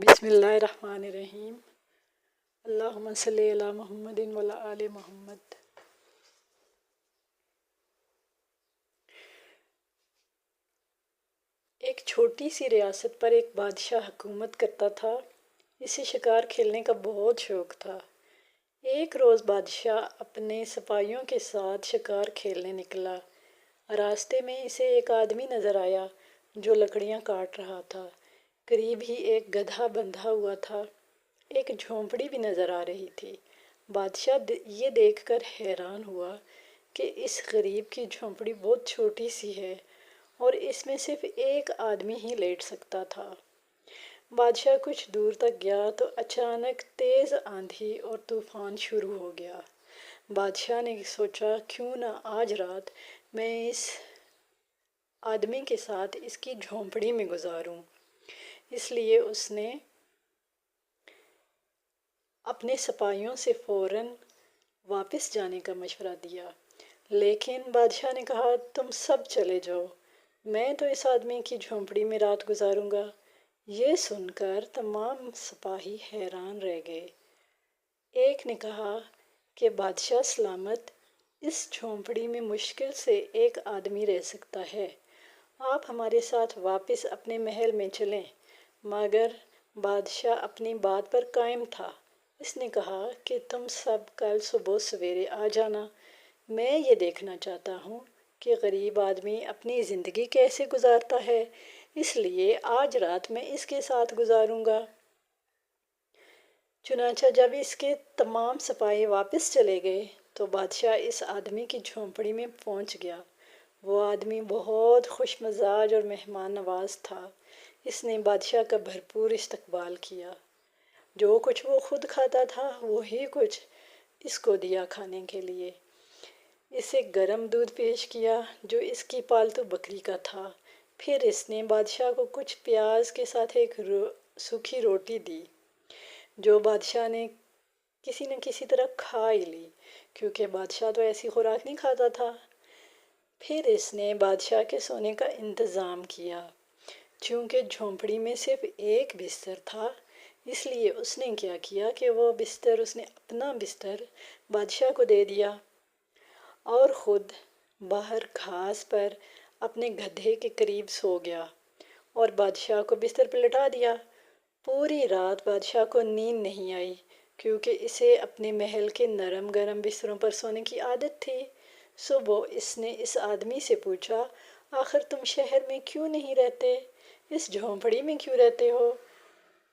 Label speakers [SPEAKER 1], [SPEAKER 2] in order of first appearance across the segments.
[SPEAKER 1] بسم اللہ الرحمن الرحیم۔ اللہم صلی علی محمد وعلی آل محمد۔ ایک چھوٹی سی ریاست پر ایک بادشاہ حکومت کرتا تھا۔ اسے شکار کھیلنے کا بہت شوق تھا۔ ایک روز بادشاہ اپنے سپاہیوں کے ساتھ شکار کھیلنے نکلا۔ راستے میں اسے ایک آدمی نظر آیا جو لکڑیاں کاٹ رہا تھا۔ قریب ہی ایک گدھا بندھا ہوا تھا۔ ایک جھونپڑی بھی نظر آ رہی تھی۔ بادشاہ یہ دیکھ کر حیران ہوا کہ اس غریب کی جھونپڑی بہت چھوٹی سی ہے اور اس میں صرف ایک آدمی ہی لیٹ سکتا تھا۔ بادشاہ کچھ دور تک گیا تو اچانک تیز آندھی اور طوفان شروع ہو گیا۔ بادشاہ نے سوچا کیوں نہ آج رات میں اس آدمی کے ساتھ اس کی جھونپڑی میں گزاروں۔ اس لیے اس نے اپنے سپاہیوں سے فوراً واپس جانے کا مشورہ دیا، لیکن بادشاہ نے کہا تم سب چلے جاؤ، میں تو اس آدمی کی جھونپڑی میں رات گزاروں گا۔ یہ سن کر تمام سپاہی حیران رہ گئے۔ ایک نے کہا کہ بادشاہ سلامت، اس جھونپڑی میں مشکل سے ایک آدمی رہ سکتا ہے، آپ ہمارے ساتھ واپس اپنے محل میں چلیں۔ مگر بادشاہ اپنی بات پر قائم تھا۔ اس نے کہا کہ تم سب کل صبح سویرے آ جانا، میں یہ دیکھنا چاہتا ہوں کہ غریب آدمی اپنی زندگی کیسے گزارتا ہے، اس لیے آج رات میں اس کے ساتھ گزاروں گا۔ چنانچہ جب اس کے تمام سپاہی واپس چلے گئے تو بادشاہ اس آدمی کی جھونپڑی میں پہنچ گیا۔ وہ آدمی بہت خوش مزاج اور مہمان نواز تھا۔ اس نے بادشاہ کا بھرپور استقبال کیا۔ جو کچھ وہ خود کھاتا تھا وہی کچھ اس کو دیا کھانے کے لیے۔ اسے گرم دودھ پیش کیا جو اس کی پالتو بکری کا تھا۔ پھر اس نے بادشاہ کو کچھ پیاز کے ساتھ ایک سوکھی روٹی دی جو بادشاہ نے کسی نہ کسی طرح کھا ہی لی، کیونکہ بادشاہ تو ایسی خوراک نہیں کھاتا تھا۔ پھر اس نے بادشاہ کے سونے کا انتظام کیا۔ چونکہ جھونپڑی میں صرف ایک بستر تھا، اس لیے اس نے کیا کیا کہ اس نے اپنا بستر بادشاہ کو دے دیا اور خود باہر گھاس پر اپنے گدھے کے قریب سو گیا اور بادشاہ کو بستر پر لٹا دیا۔ پوری رات بادشاہ کو نیند نہیں آئی، کیونکہ اسے اپنے محل کے نرم گرم بستروں پر سونے کی عادت تھی۔ صبح اس نے اس آدمی سے پوچھا آخر تم شہر میں کیوں نہیں رہتے، اس جھونپڑی میں کیوں رہتے ہو؟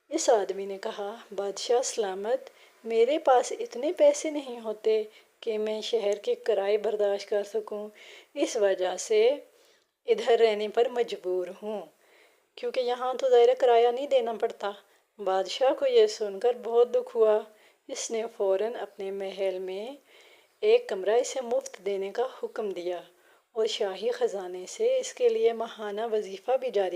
[SPEAKER 1] اس آدمی نے کہا بادشاہ سلامت، میرے پاس اتنے پیسے نہیں ہوتے کہ میں شہر کے کرائے برداشت کر سکوں، اس وجہ سے ادھر رہنے پر مجبور ہوں، کیونکہ یہاں تو ظاہر کرایہ نہیں دینا پڑتا۔ بادشاہ کو یہ سن کر بہت دکھ ہوا۔ اس نے فوراً اپنے محل میں ایک کمرہ اسے مفت دینے کا حکم دیا اور شاہی خزانے سے اس کے لیے ماہانہ وظیفہ بھی جاری